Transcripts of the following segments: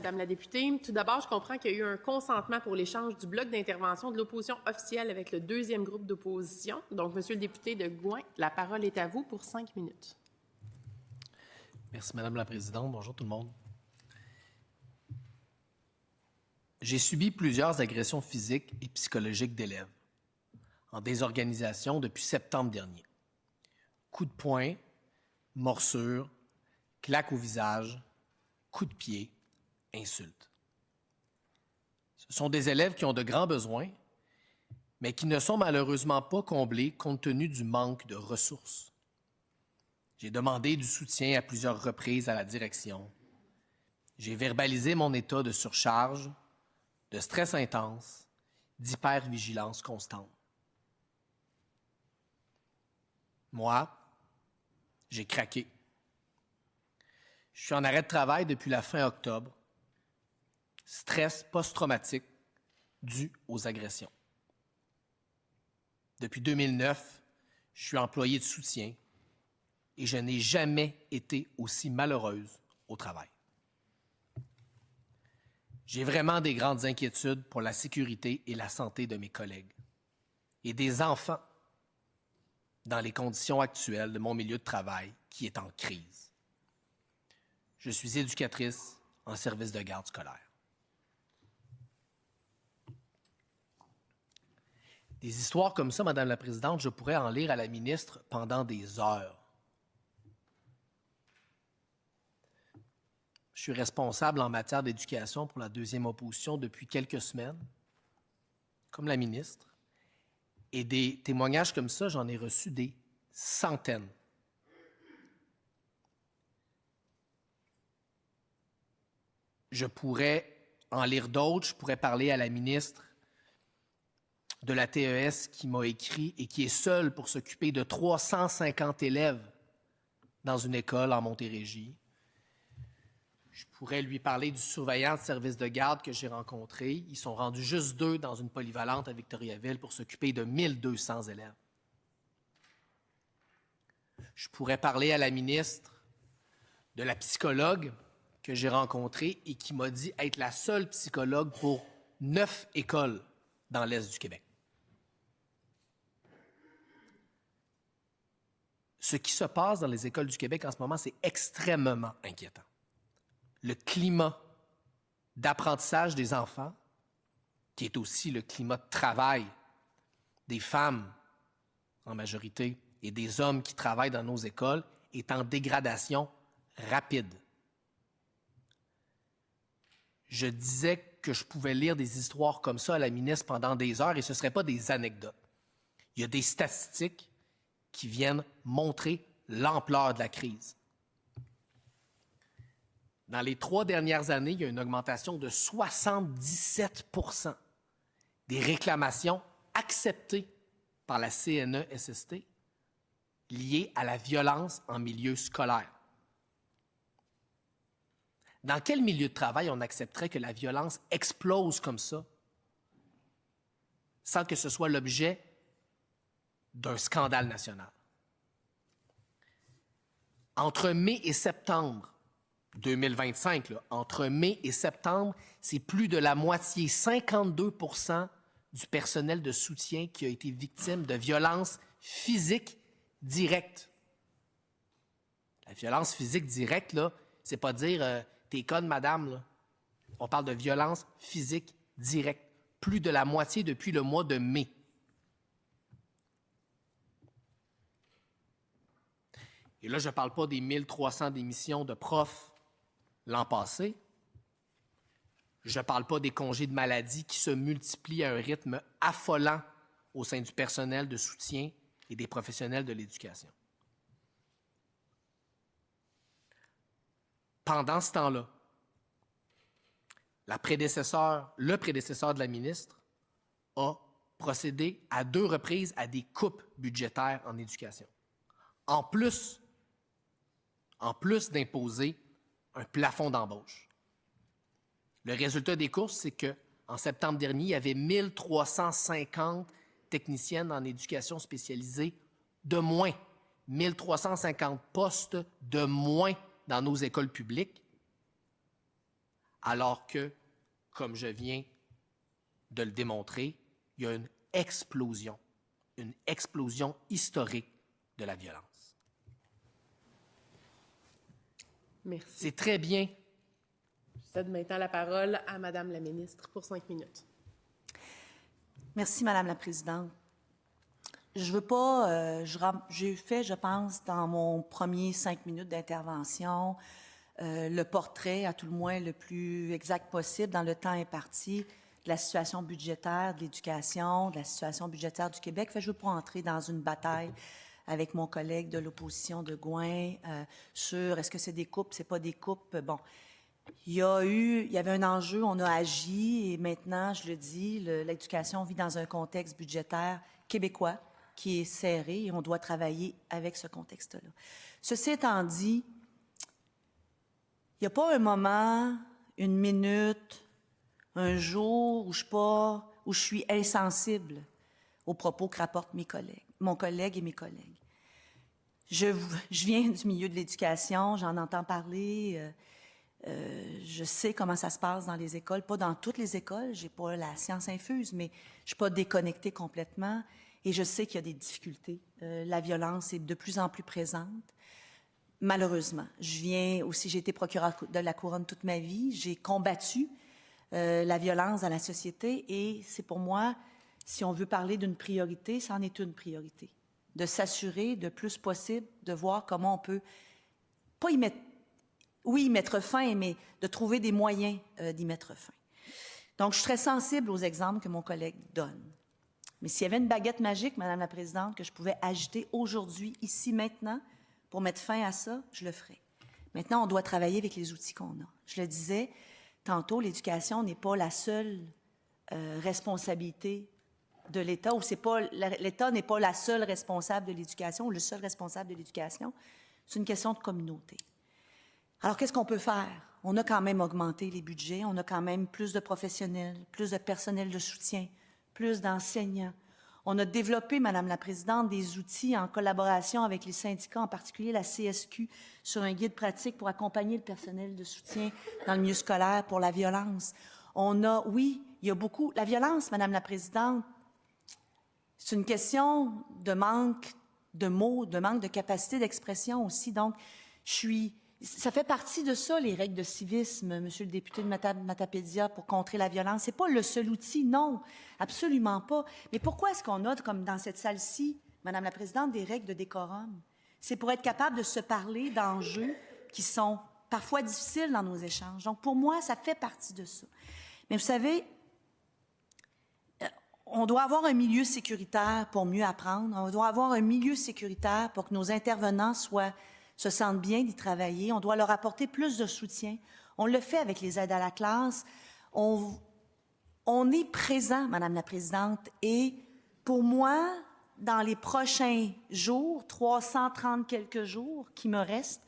Madame la députée, tout d'abord, je comprends qu'il y a eu un consentement pour l'échange du bloc d'intervention de l'opposition officielle avec le deuxième groupe d'opposition. Donc, Monsieur le député de Gouin, la parole est à vous pour 5 minutes. Merci, Madame la Présidente. Bonjour tout le monde. J'ai subi plusieurs agressions physiques et psychologiques d'élèves en désorganisation depuis septembre dernier. Coups de poing, morsures, claques au visage, coups de pied, insultes. Ce sont des élèves qui ont de grands besoins, mais qui ne sont malheureusement pas comblés compte tenu du manque de ressources. J'ai demandé du soutien à plusieurs reprises à la direction. J'ai verbalisé mon état de surcharge, de stress intense, d'hypervigilance constante. Moi, j'ai craqué. Je suis en arrêt de travail depuis la fin octobre. Stress post-traumatique dû aux agressions. Depuis 2009, je suis employée de soutien et je n'ai jamais été aussi malheureuse au travail. J'ai vraiment des grandes inquiétudes pour la sécurité et la santé de mes collègues et des enfants dans les conditions actuelles de mon milieu de travail qui est en crise. Je suis éducatrice en service de garde scolaire. Des histoires comme ça, Madame la Présidente, je pourrais en lire à la ministre pendant des heures. Je suis responsable en matière d'éducation pour la deuxième opposition depuis quelques semaines, comme la ministre. Et des témoignages comme ça, j'en ai reçus des centaines. Je pourrais en lire d'autres, je pourrais parler à la ministre de la TES qui m'a écrit et qui est seule pour s'occuper de 350 élèves dans une école en Montérégie. Je pourrais lui parler du surveillant de service de garde que j'ai rencontré. Ils sont rendus juste 2 dans une polyvalente à Victoriaville pour s'occuper de 1200 élèves. Je pourrais parler à la ministre de la psychologue que j'ai rencontrée et qui m'a dit être la seule psychologue pour 9 écoles dans l'Est du Québec. Ce qui se passe dans les écoles du Québec en ce moment, c'est extrêmement inquiétant. Le climat d'apprentissage des enfants, qui est aussi le climat de travail des femmes en majorité et des hommes qui travaillent dans nos écoles, est en dégradation rapide. Je disais que je pouvais lire des histoires comme ça à la ministre pendant des heures et ce ne seraient pas des anecdotes. Il y a des statistiques qui viennent montrer l'ampleur de la crise. Dans les 3 dernières années, il y a une augmentation de 77 % des réclamations acceptées par la CNESST liées à la violence en milieu scolaire. Dans quel milieu de travail on accepterait que la violence explose comme ça sans que ce soit l'objet d'un scandale national? Entre mai et septembre 2025, entre mai et septembre, c'est plus de la moitié, 52 % du personnel de soutien qui a été victime de violences physiques directes. La violence physique directe, là, c'est pas dire t'es conne, madame. Là. On parle de violence physique directe. Plus de la moitié depuis le mois de mai. Et là, je ne parle pas des 1300 démissions de profs l'an passé. Je ne parle pas des congés de maladie qui se multiplient à un rythme affolant au sein du personnel de soutien et des professionnels de l'éducation. Pendant ce temps-là, le prédécesseur de la ministre a procédé à 2 reprises à des coupes budgétaires en éducation. En plus d'imposer un plafond d'embauche. Le résultat des courses, c'est qu'en septembre dernier, il y avait 1350 techniciennes en éducation spécialisée de moins. 1350 postes de moins dans nos écoles publiques, alors que, comme je viens de le démontrer, il y a une explosion historique de la violence. Merci. C'est très bien. Je cède maintenant la parole à Madame la ministre pour 5 minutes. Merci, Madame la Présidente. Je veux pas... j'ai fait, je pense, dans mon premier 5 minutes d'intervention, le portrait, à tout le moins le plus exact possible, dans le temps imparti, de la situation budgétaire de l'éducation, de la situation budgétaire du Québec. Fait, je ne veux pas entrer dans une bataille avec mon collègue de l'opposition de Gouin sur est-ce que c'est des coupes, c'est pas des coupes. Bon, il y avait un enjeu, on a agi et maintenant, je le dis, l'éducation vit dans un contexte budgétaire québécois qui est serré et on doit travailler avec ce contexte-là. Ceci étant dit, il n'y a pas un moment, une minute, un jour où je suis insensible aux propos que rapportent mon collègue et mes collègues. Je viens du milieu de l'éducation, j'en entends parler, je sais comment ça se passe dans les écoles, pas dans toutes les écoles, j'ai pas la science infuse, mais je suis pas déconnectée complètement et je sais qu'il y a des difficultés. La violence est de plus en plus présente. Malheureusement, j'ai été procureure de la Couronne toute ma vie, j'ai combattu la violence dans la société et c'est pour moi, si on veut parler d'une priorité, c'en est une priorité. De s'assurer le plus possible, de voir comment on peut, pas y mettre fin, mais de trouver des moyens d'y mettre fin. Donc, je suis très sensible aux exemples que mon collègue donne. Mais s'il y avait une baguette magique, Madame la Présidente, que je pouvais agiter aujourd'hui, ici, maintenant, pour mettre fin à ça, je le ferais. Maintenant, on doit travailler avec les outils qu'on a. Je le disais tantôt, l'éducation n'est pas la seule responsabilité de l'État, ou l'État n'est pas la seule responsable de l'éducation, ou le seul responsable de l'éducation. C'est une question de communauté. Alors, qu'est-ce qu'on peut faire? On a quand même augmenté les budgets, on a quand même plus de professionnels, plus de personnel de soutien, plus d'enseignants. On a développé, Madame la Présidente, des outils en collaboration avec les syndicats, en particulier la CSQ, sur un guide pratique pour accompagner le personnel de soutien dans le milieu scolaire pour la violence. Oui, il y a beaucoup... La violence, Madame la Présidente, c'est une question de manque de mots, de manque de capacité d'expression aussi. Donc, ça fait partie de ça, les règles de civisme, Monsieur le député de Matapédia, pour contrer la violence. C'est pas le seul outil, non, absolument pas. Mais pourquoi est-ce qu'on a, comme dans cette salle-ci, Madame la Présidente, des règles de décorum? C'est pour être capable de se parler d'enjeux qui sont parfois difficiles dans nos échanges. Donc, pour moi, ça fait partie de ça. Mais vous savez, on doit avoir un milieu sécuritaire pour mieux apprendre. On doit avoir un milieu sécuritaire pour que nos intervenants se sentent bien d'y travailler. On doit leur apporter plus de soutien. On le fait avec les aides à la classe. On est présent, Madame la Présidente, et pour moi, dans les prochains jours, 330 quelques jours qui me restent,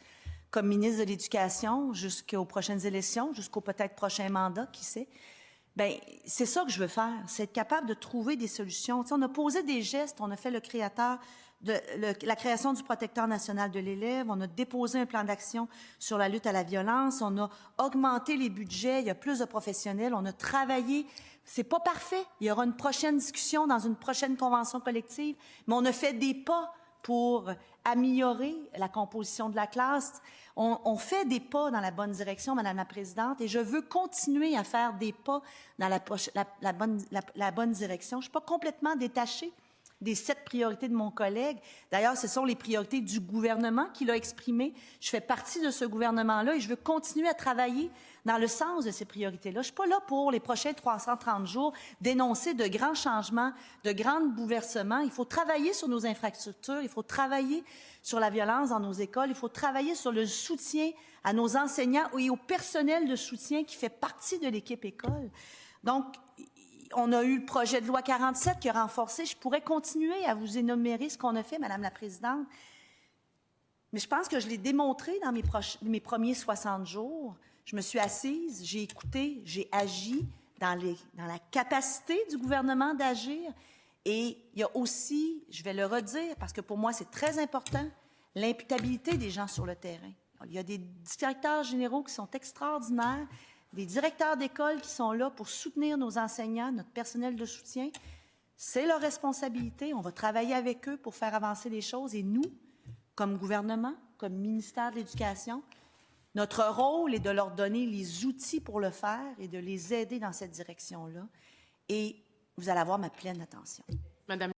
comme ministre de l'Éducation, jusqu'aux prochaines élections, jusqu'au peut-être prochain mandat, qui sait, bien, c'est ça que je veux faire, c'est être capable de trouver des solutions. Tu sais, on a posé des gestes, on a fait la création du protecteur national de l'élève, on a déposé un plan d'action sur la lutte à la violence, on a augmenté les budgets, il y a plus de professionnels, on a travaillé. C'est pas parfait. Il y aura une prochaine discussion dans une prochaine convention collective, mais on a fait des pas pour améliorer la composition de la classe. On fait des pas dans la bonne direction, Madame la Présidente, et je veux continuer à faire des pas dans la bonne direction. Je ne suis pas complètement détachée des 7 priorités de mon collègue. D'ailleurs, ce sont les priorités du gouvernement qu'il a exprimées. Je fais partie de ce gouvernement-là et je veux continuer à travailler dans le sens de ces priorités-là. Je ne suis pas là pour les prochains 330 jours dénoncer de grands changements, de grands bouleversements. Il faut travailler sur nos infrastructures, il faut travailler sur la violence dans nos écoles, il faut travailler sur le soutien à nos enseignants et au personnel de soutien qui fait partie de l'équipe école. Donc, on a eu le projet de loi 47 qui a renforcé. Je pourrais continuer à vous énumérer ce qu'on a fait, Madame la Présidente. Mais je pense que je l'ai démontré dans mes premiers 60 jours. Je me suis assise, j'ai écouté, j'ai agi dans la capacité du gouvernement d'agir. Et il y a aussi, je vais le redire, parce que pour moi, c'est très important, l'imputabilité des gens sur le terrain. Il y a des directeurs généraux qui sont extraordinaires, des directeurs d'école qui sont là pour soutenir nos enseignants, notre personnel de soutien. C'est leur responsabilité. On va travailler avec eux pour faire avancer les choses. Et nous, comme gouvernement, comme ministère de l'Éducation, notre rôle est de leur donner les outils pour le faire et de les aider dans cette direction-là. Et vous allez avoir ma pleine attention. Madame